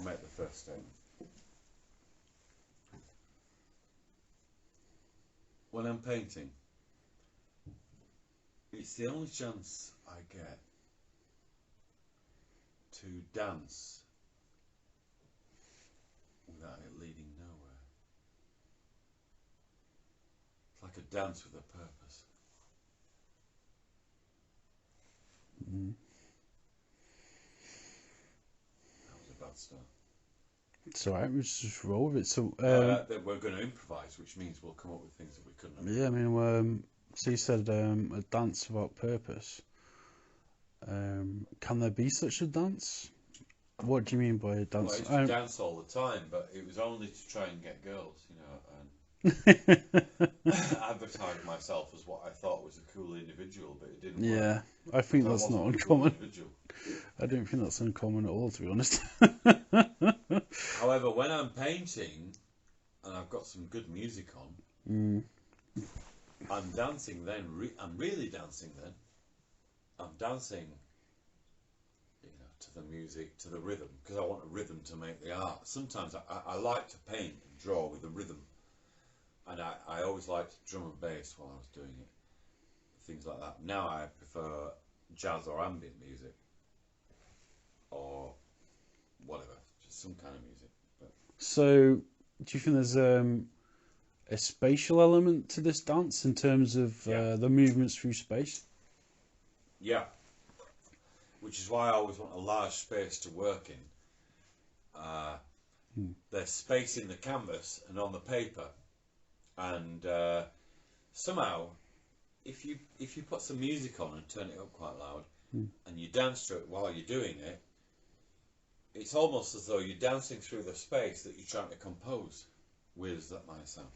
make the first statement. When I'm painting, it's the only chance I get to dance without it leading nowhere. It's like a dance with a purpose. Mm. That was a bad start. It's alright, we just roll with it. So, that we're going to improvise, which means we'll come up with things that we couldn't have. yeah, I mean, so you said a dance without purpose. Can there be such a dance? What do you mean by a dance? Well, I used to dance all the time, but it was only to try and get girls, you know, and advertise myself as what I thought was a cool individual, but it didn't work. Yeah, I think that's not uncommon. I don't think that's uncommon at all, to be honest. However, when I'm painting and I've got some good music on, I'm dancing then. I'm really dancing then. I'm dancing, you know, to the music, to the rhythm, because I want a rhythm to make the art. Sometimes I like to paint and draw with a rhythm, and I always liked drum and bass while I was doing it, things like that. Now I prefer jazz or ambient music, or whatever, just some kind of music. But So, do you think there's a spatial element to this dance in terms of the movements through space? yeah, which is why I always want a large space to work in. There's space in the canvas and on the paper, and somehow, if you put some music on and turn it up quite loud, and you dance to it while you're doing it, it's almost as though you're dancing through the space that you're trying to compose. Weird as that might sound.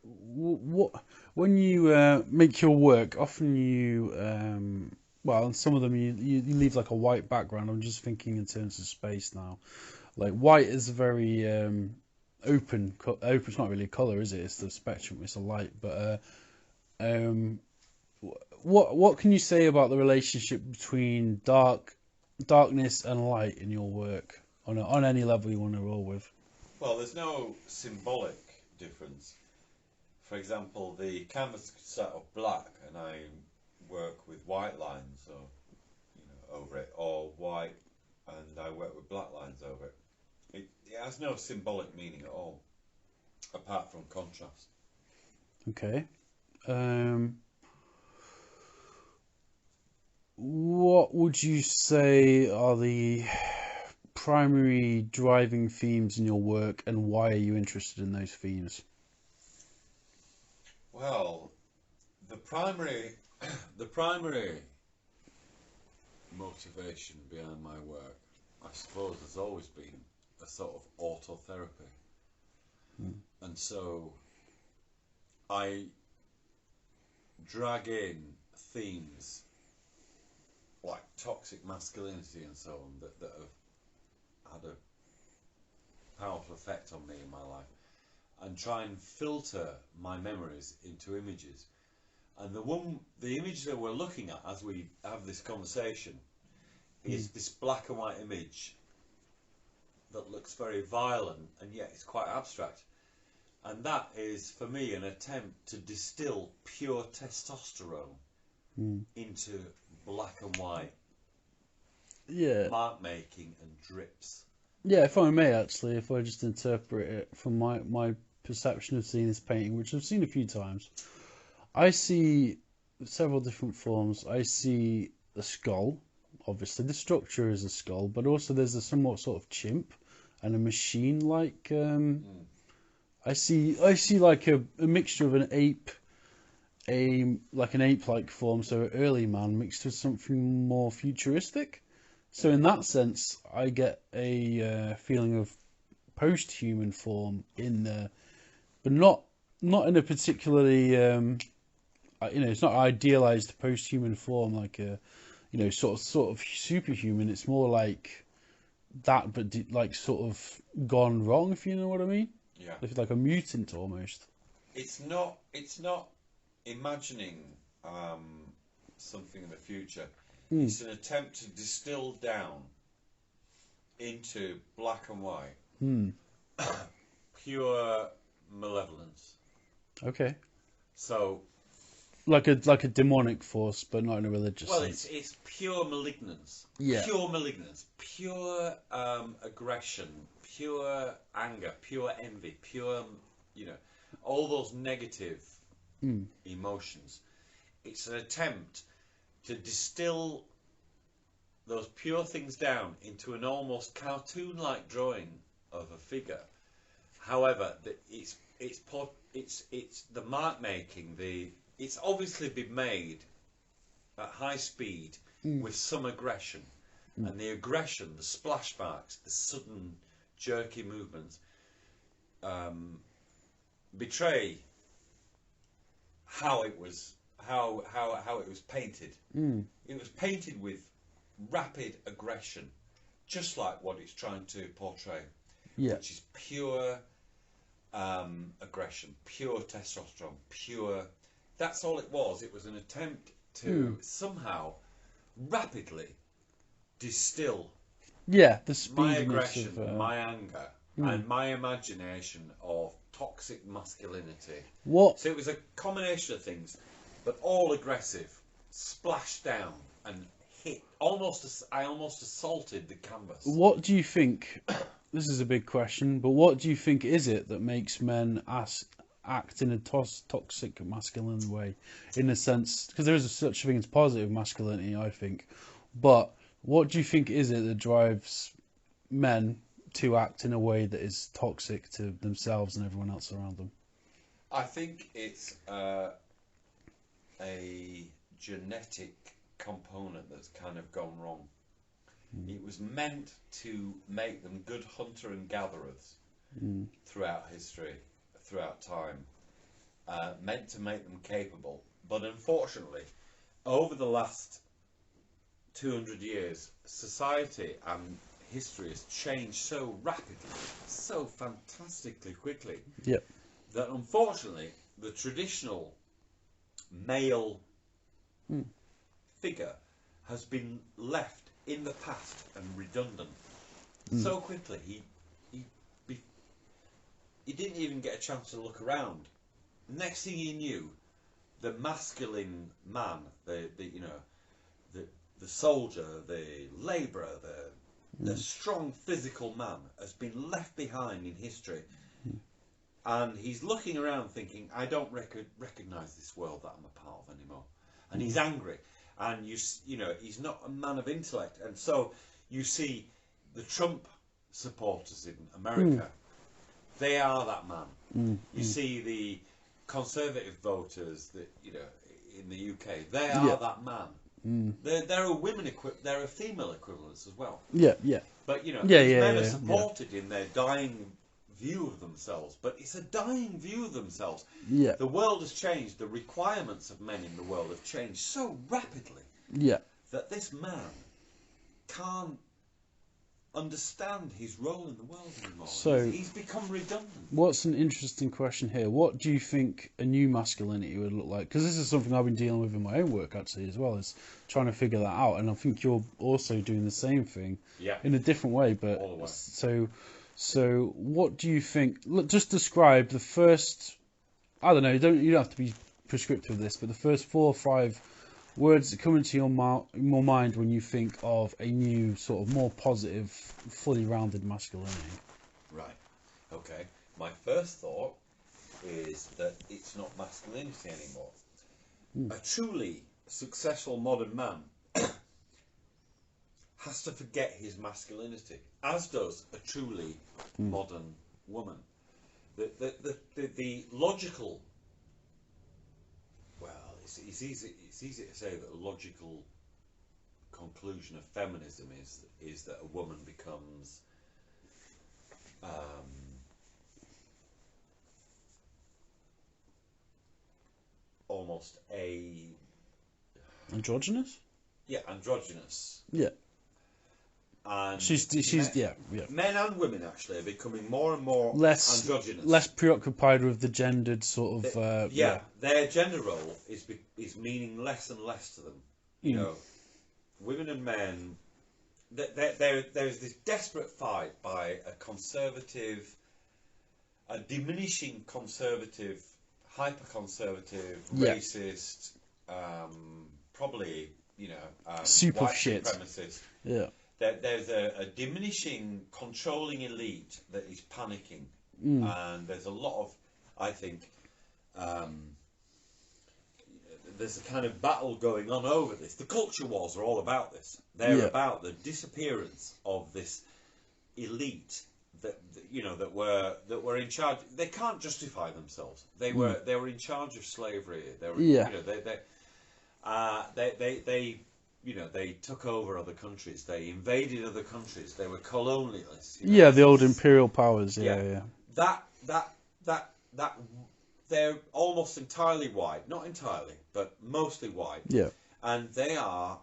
What when you make your work, often you well, some of them you leave like a white background. I'm just thinking in terms of space now. Like white is a very open. It's not really a color, is it? It's the spectrum. It's a light. But what can you say about the relationship between darkness and light in your work on any level you want to roll with? Well, there's no symbolic difference. For example, the canvas could start off black, and I work with white lines, or you know, over it, or white, and I work with black lines over it. It has no symbolic meaning at all, apart from contrast. Okay. What would you say are the primary driving themes in your work, and why are you interested in those themes? Well, the primary motivation behind my work, I suppose, has always been a sort of autotherapy. And so I drag in themes like toxic masculinity and so on that have had a powerful effect on me in my life, and try and filter my memories into images. And the image that we're looking at as we have this conversation is this black and white image that looks very violent, and yet it's quite abstract. And that is, for me, an attempt to distill pure testosterone into black and white mark making and drips. Yeah, if I may, actually, if I just interpret it from my perception of seeing this painting, which I've seen a few times, I see several different forms. I see a skull. Obviously, the structure is a skull, but also there's a somewhat sort of chimp and a machine-like. I see like a mixture of an ape, like an ape-like form, so an early man mixed with something more futuristic. So in that sense, I get a feeling of post-human form in there, but not in a particularly it's not idealized post-human form like a sort of superhuman. It's more like that, but like sort of gone wrong, if you know what I mean. Yeah. It's like a mutant almost. It's not imagining something in the future. It's an attempt to distill down into black and white pure malevolence. Okay. So, like a demonic force, but not in a religious sense. It's pure malignance. Yeah. Pure malignance. Pure aggression. Pure anger. Pure envy. Pure, all those negative emotions. It's an attempt to distill those pure things down into an almost cartoon-like drawing of a figure. However, it's the mark making. It's obviously been made at high speed with some aggression, and the aggression, the splash marks, the sudden jerky movements, betray how it was painted. It was painted with rapid aggression, just like what it's trying to portray, which is pure aggression, pure testosterone, pure. That's all it was. It was an attempt to somehow rapidly distill my aggression, my anger, and my imagination of toxic masculinity. So it was a combination of things, but all aggressive, splashed down and hit. I almost assaulted the canvas. What do you think? This is a big question, but what do you think is it that makes men act in a toxic masculine way, in a sense? Because there is such a thing as positive masculinity, I think. But what do you think is it that drives men to act in a way that is toxic to themselves and everyone else around them? I think it's a genetic component that's kind of gone wrong. It was meant to make them good hunter and gatherers throughout history, throughout time, meant to make them capable. But unfortunately, over the last 200 years, society and history has changed so rapidly, so fantastically quickly, that unfortunately the traditional male figure has been left in the past and redundant so quickly. He didn't even get a chance to look around. Next thing he knew, the masculine man, the soldier, the labourer, the strong physical man has been left behind in history, and he's looking around thinking, I don't recognise this world that I'm a part of anymore, and he's angry, and he's not a man of intellect, and so you see the Trump supporters in America, they are that man. You see the conservative voters that in the UK, they are that man. There are female equivalents as well. But these men are supported in their dying view of themselves. But it's a dying view of themselves. The world has changed. The requirements of men in the world have changed so rapidly that this man can't understand his role in the world anymore. So he's become redundant. What's an interesting question here? What do you think a new masculinity would look like? Because this is something I've been dealing with in my own work actually as well, is trying to figure that out. And I think you're also doing the same thing in a different way. But all the way. So what do you think? Look, just describe the first. I don't know. You don't have to be prescriptive of this, but the first 4 or 5 words that come into your mind when you think of a new, sort of more positive, fully rounded masculinity. Right. Okay. My first thought is that it's not masculinity anymore. A truly successful modern man has to forget his masculinity, as does a truly modern woman. The logical. Well, it's easy to say that a logical conclusion of feminism is that a woman becomes almost androgynous. Androgynous. And men and women actually are becoming more and more androgynous, less preoccupied with the gendered sort of. Their gender role is meaning less and less to them. women and men, there's this desperate fight by a conservative, a diminishing conservative, hyper-conservative, Yeah. racist, probably, Super white shit. supremacist. Yeah. There's a diminishing, controlling elite that is panicking. And there's a lot of, I think, there's a kind of battle going on over this. The culture wars are all about this. They're about the disappearance of this elite that were in charge. They can't justify themselves. They were in charge of slavery. They were, they took over other countries. They invaded other countries. They were colonialists. The old imperial powers. That they're almost entirely white. Not entirely, but mostly white. Yeah. And they are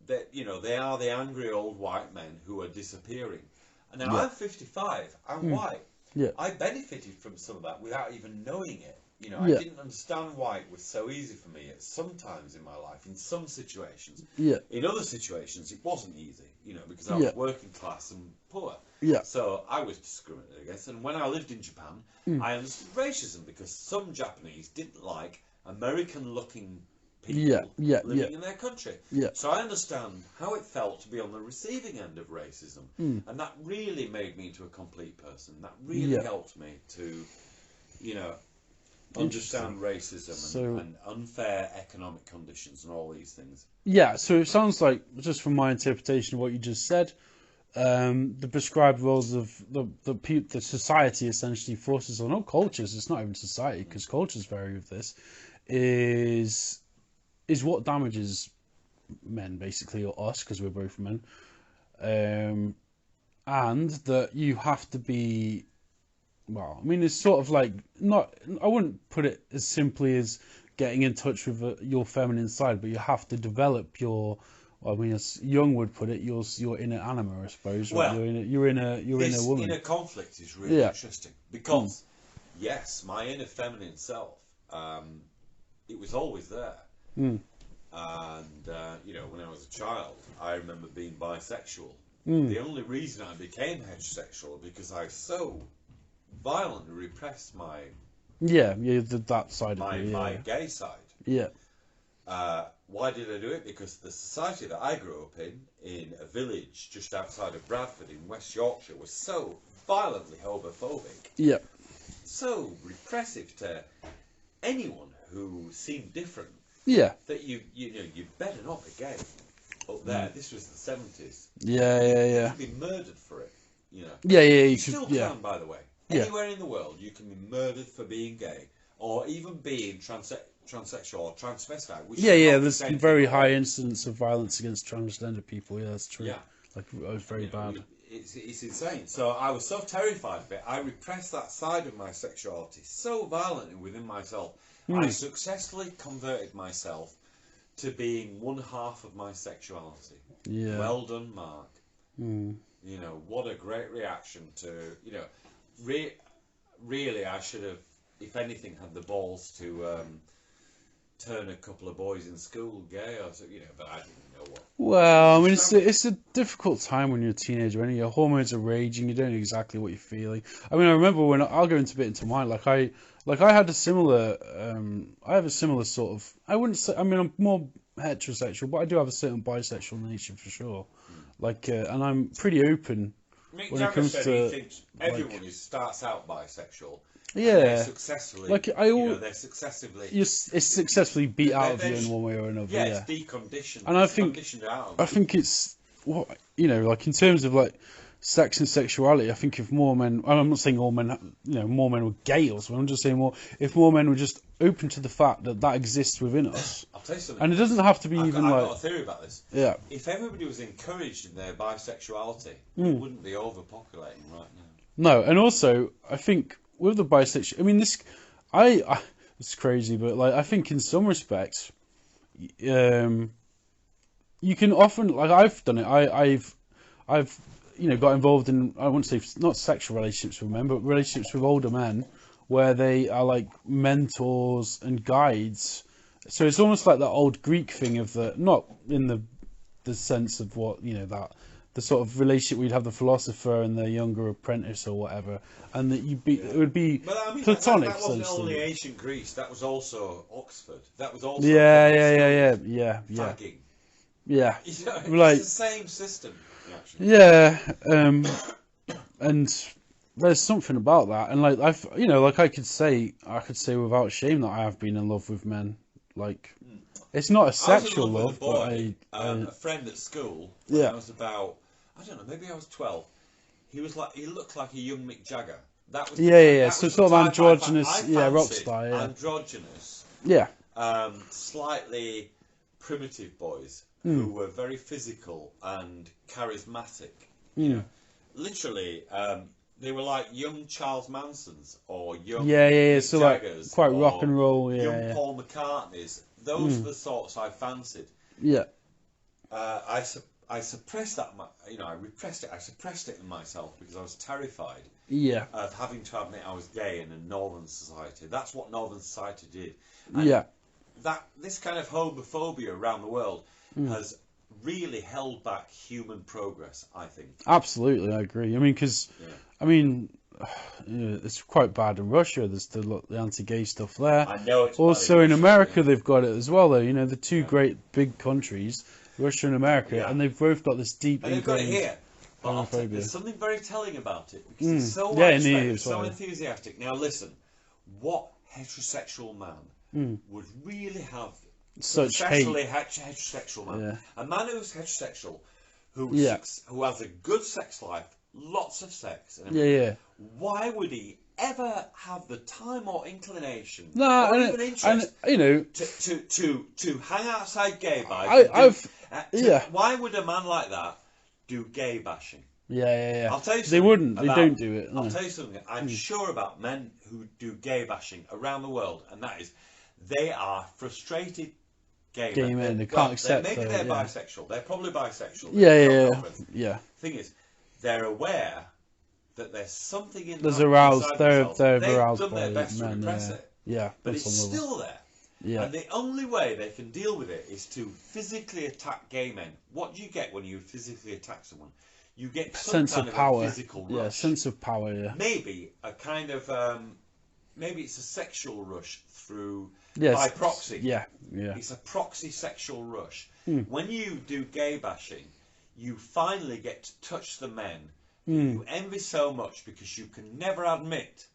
the angry old white men who are disappearing. And now I'm 55. I'm white. Yeah. I benefited from some of that without even knowing it. I didn't understand why it was so easy for me at some times in my life, in some situations. Yeah. In other situations, it wasn't easy, because I was working class and poor. Yeah. So I was discriminated against. And when I lived in Japan, I understood racism because some Japanese didn't like American-looking people living in their country. Yeah. So I understand how it felt to be on the receiving end of racism. And that really made me into a complete person. That really helped me to, understand racism and unfair economic conditions and all these things. Yeah, so it sounds like, just from my interpretation of what you just said, the prescribed roles of the society essentially forces, or not cultures, it's not even society, because cultures vary with this, is what damages men, basically, or us, because we're both men. And that you have to be, well, I mean, it's sort of like, I wouldn't put it as simply as getting in touch with your feminine side, but you have to develop your, well, I mean, as Jung would put it, your inner anima, I suppose. Right? Well, you're in a woman. Inner conflict is really interesting because, yes, my inner feminine self, it was always there. And when I was a child, I remember being bisexual. The only reason I became heterosexual because I so violently repressed my that side of you, my gay side. Yeah. Why did I do it? Because the society that I grew up in a village just outside of Bradford in West Yorkshire, was so violently homophobic. Yeah. So repressive to anyone who seemed different. Yeah. That you better not be gay. Up there, this was the 70s. Yeah. You could be murdered for it. Yeah. You still can, by the way. Yeah. Anywhere in the world, you can be murdered for being gay, or even being transsexual or transvestite. Which There's very high incidence of violence against transgender people. Yeah, that's true. Yeah. Like, it was very bad. It's insane. So I was so terrified of it. I repressed that side of my sexuality so violently within myself. I successfully converted myself to being one half of my sexuality. Yeah. Well done, Mark. What a great reaction to, really I should have, if anything, had the balls to turn a couple of boys in school gay, or but I didn't know what. Well, I mean, it's a difficult time when you're a teenager, and your hormones are raging. You don't know exactly what you're feeling. I mean, I remember when I'll go into mine. I had a similar. I have a similar sort of. I wouldn't say. I mean, I'm more heterosexual, but I do have a certain bisexual nature for sure. And I'm pretty open when it comes to. He thinks everyone who starts out bisexual. Yeah. They're successfully. They're successively. It's successfully beat out of you in one way or another. Yeah, it's deconditioned. And I think it's what in terms of sex and sexuality. I think if more men, I'm not saying all men, more men were gay or something. I'm just saying if more men were just open to the fact that exists within us. I'll tell you something. And it doesn't have to be I've got a theory about this. Yeah. If everybody was encouraged in their bisexuality, we wouldn't be overpopulating right now. No, and also I think with the bisexual, I mean it's crazy, but I think in some respects, you can often I've done it. I've got involved in, I wouldn't say not sexual relationships with men, but relationships with older men where they are like mentors and guides. So it's almost like that old Greek thing of not in the the sense of what that the sort of relationship we'd have the philosopher and the younger apprentice or whatever, and that it would be But I mean, platonic. that wasn't essentially. only ancient Greece. That was also Oxford. That was also Yeah. fagging. Yeah, It's like the same system. Actually. yeah, and there's something about that, and like I could say without shame that I have been in love with men. Like it's not a sexual love, but a friend at school. When I was about, I don't know, maybe I was 12. He looked like a young Mick Jagger. That was So sort of androgynous, rock star, androgynous, slightly primitive boys who were very physical and charismatic. You know, literally, they were like young Charles Mansons or young Mick so Jaggers, like quite rock and roll, young Paul McCartneys. Those were the sorts I fancied. Yeah. I suppressed that. I repressed it. I suppressed it in myself because I was terrified. Yeah. Of having to admit I was gay in a northern society. That's what northern society did. And this kind of homophobia around the world has really held back human progress, I think. Absolutely, I agree. I mean, because it's quite bad in Russia. There's the anti-gay stuff there. I know it's also in America. They've got it as well, though. The two great big countries, Russia and America, and they've both got this deep. And they've got it here. But there's something very telling about it because it's so so enthusiastic. Now listen, what heterosexual man would really have such especially heterosexual man, a man who's heterosexual, who has a good sex life, lots of sex, and why would he ever have the time or inclination or even interest to hang outside gay bars? Why would a man like that do gay bashing? I'll tell you something. They wouldn't. They don't do it. No. I'll tell you something. I'm sure about men who do gay bashing around the world, and that is, they are frustrated gay men. They can't accept. Maybe they're bisexual. They're probably bisexual. Yeah. Thing is, they're aware that there's something in there's that aroused. They've done by their best to men. repress it. Yeah, but it's still there. Yeah. And the only way they can deal with it is to physically attack gay men. What do you get when you physically attack someone? You get some sense kind of power. A physical rush. Yeah, sense of power. Yeah. Maybe a kind of maybe it's a sexual rush through by proxy. Yeah. It's a proxy sexual rush. When you do gay bashing, you finally get to touch the men that you envy so much because you can never admit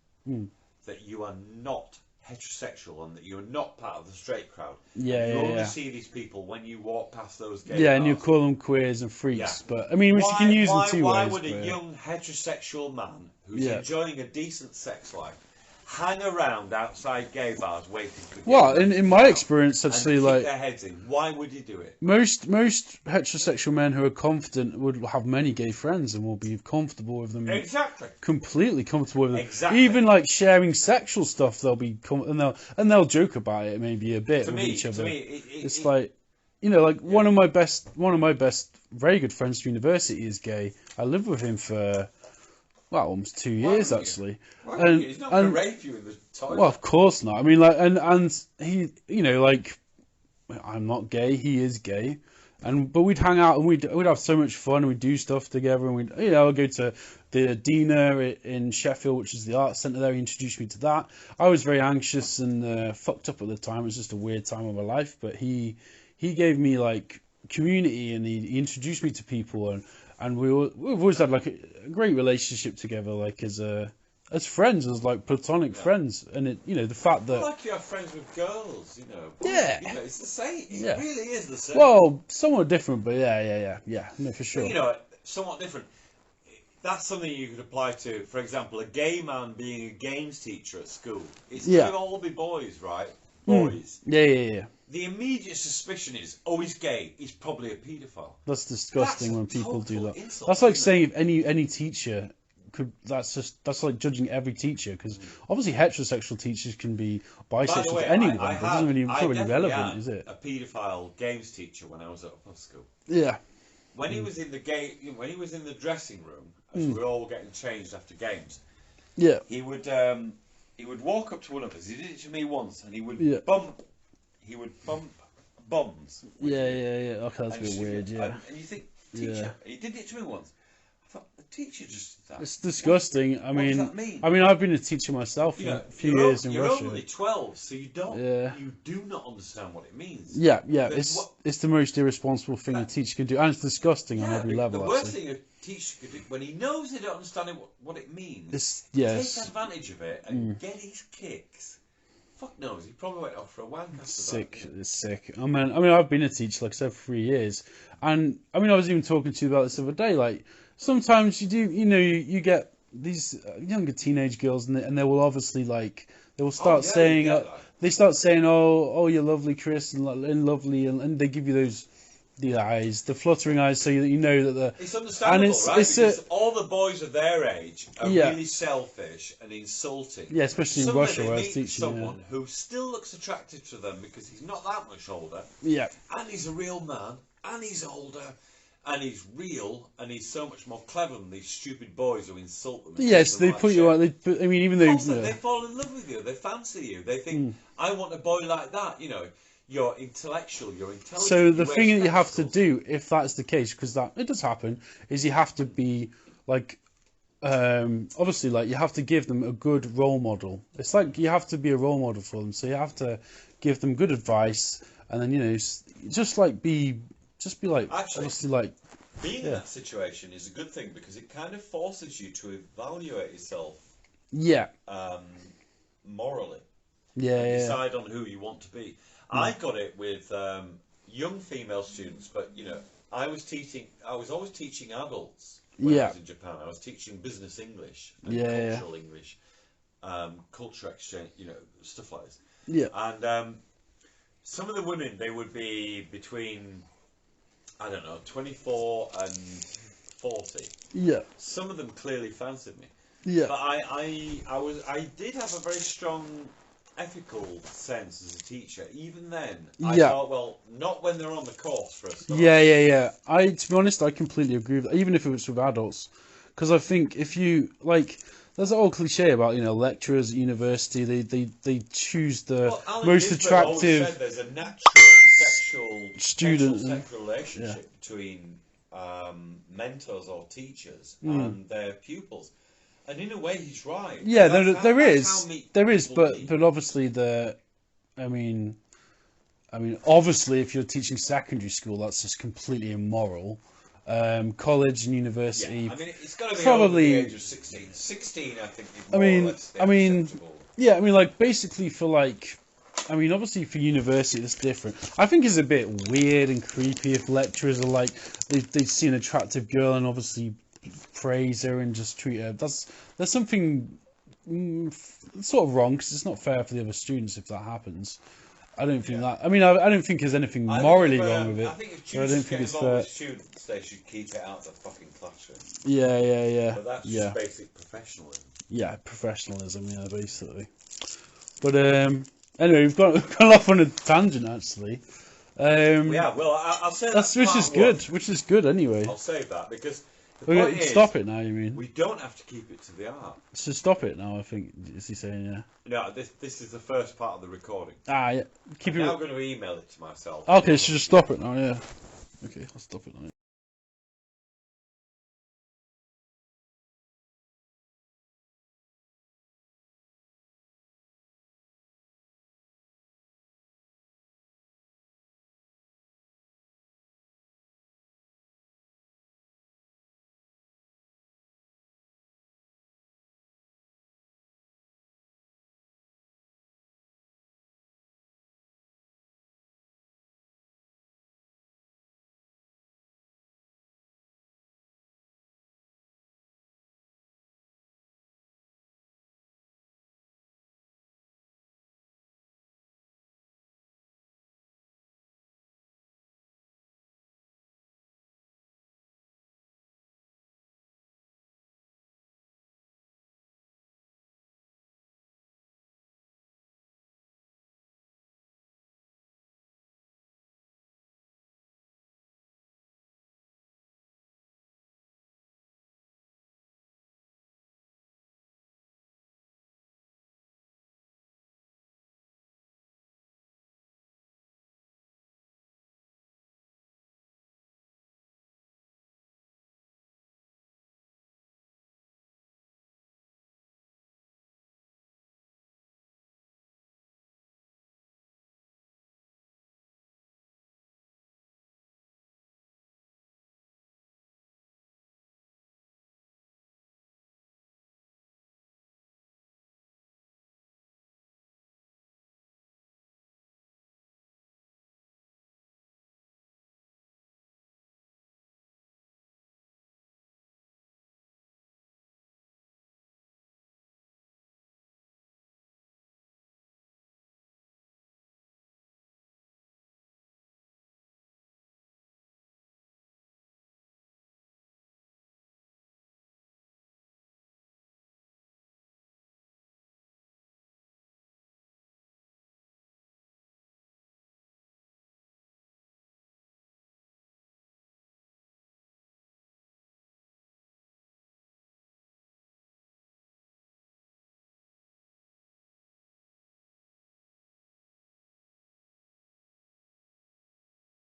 that you are not heterosexual and that you're not part of the straight crowd. You only see these people when you walk past those gay bars. And you call them queers and freaks, but I mean, you can use them two ways. Why would a young heterosexual man who's enjoying a decent sex life hang around outside gay bars waiting for gay in my experience, actually, and like kick their heads in? Why would he do it? Most heterosexual men who are confident would have many gay friends and will be comfortable with them. Exactly. Completely comfortable with them. Exactly. Even like sharing sexual stuff, they'll be and they'll joke about it maybe a bit with each other. To me, it's like one of my best very good friends from university is gay. I lived with him for almost 2 years actually. And he's not going to rape you in the toilet. Well, of course not. I mean, like, and he, like, I'm not gay. He is gay, but we'd hang out and we'd have so much fun and we'd do stuff together and we'd I'd go to the Dina in Sheffield, which is the art centre there. He introduced me to that. I was very anxious and fucked up at the time. It was just a weird time of my life, but he gave me like community and he introduced me to people and we've always had like a great relationship together, like as friends, as like platonic friends, and the fact that like you have friends with girls, it's the same. It really is the same. Well, somewhat different, but yeah, no, for sure. But, somewhat different. That's something you could apply to, for example, a gay man being a games teacher at school. It's going to all be boys, right? Boys. Yeah. The immediate suspicion is, he's gay. He's probably a paedophile. That's disgusting when people do that. Insult, that's like saying if any teacher could. That's like judging every teacher, because obviously heterosexual teachers can be bisexual to anyone. It's not really relevant, is it? A paedophile games teacher when I was at upper school. Yeah. When he was in the dressing room, as we were all getting changed after games. Yeah. He would walk up to one of us. He did it to me once, and he would bump bombs. Yeah. Okay, that's a And bit she- weird. Yeah. And you think, teacher, Yeah. he did it to me once. I thought, the teacher just did that. It's disgusting. What does that mean? I've been a teacher myself for You know, a few years in you're Russia. only 12, so you don't, Yeah. you do not understand what it means. Yeah. There's It's the most irresponsible thing a teacher can do, and it's disgusting on every level. The worst Actually. thing a teacher could do when he knows they don't understand what it means, It's take advantage of it and get his kicks. Fuck knows, he probably went off for a wank after sick. that. It's sick. I mean, I've been a teacher, like I said, for 3 years, and I was even talking to you about this the other day. Like, sometimes you do, you get these younger teenage girls, and they will obviously like they will start saying, they start saying, oh, you're lovely, Chris, and lovely, and they give you the eyes, the fluttering eyes, so that you know that they're. It's understandable, and right? Because all the boys of their age are really selfish and insulting. Yeah, especially in Russia, where I was teaching. Someone who still looks attractive to them because he's not that much older. Yeah. And he's a real man, and he's older, and he's real, and he's so much more clever than these stupid boys who insult them. Yes, they put you on. Even though they fall in love with you, they fancy you, they think, I want a boy like that. You know, you're intellectual, you're intelligent. So the thing that you have to do, if that's the case, because it does happen, is you have to be like, obviously, like you have to give them a good role model. It's like you have to be a role model for them. So you have to give them good advice, and then just be like, actually, obviously, like being in that situation is a good thing because it kind of forces you to evaluate yourself. Yeah. Morally. Yeah. Decide on who you want to be. I got it with young female students, but I was always teaching adults when I was in Japan. I was teaching business English and cultural English, culture exchange, stuff like this. Yeah. And some of the women, they would be between, I don't know, 24 and 40. Yeah. Some of them clearly fancied me. Yeah. But I did have a very strong ethical sense as a teacher. Even then, I thought, well, not when they're on the course for a start. Yeah. To be honest, I completely agree with that, even if it was with adults, because I think if you there's that old cliche about lecturers at university. They choose the most attractive. Said there's a natural sexual relationship between mentors or teachers and their pupils. And in a way, he's right. Yeah, there is, but obviously obviously, if you're teaching secondary school, that's just completely immoral. College and university, it's got to be probably over the age of 16. 16, I think. Is acceptable. Basically for obviously for university it's different. I think it's a bit weird and creepy if lecturers are they see an attractive girl and obviously praise her and just treat her. There's something sort of wrong because it's not fair for the other students if that happens. I don't think that. I don't think there's anything morally wrong with it. I think if students get involved with students, they should keep it out of the fucking classroom. Yeah. But that's just basic professionalism. Yeah, professionalism. Yeah, basically. But anyway, we've gone off on a tangent actually. I'll say that. Which is good anyway. I'll save that because. Stop it now, you mean? We don't have to keep it to the art. So stop it now, I think, is he saying, yeah? No, this is the first part of the recording. Yeah. I'm now going to email it to myself. Okay, so just stop it now, yeah. Okay, I'll stop it now, yeah.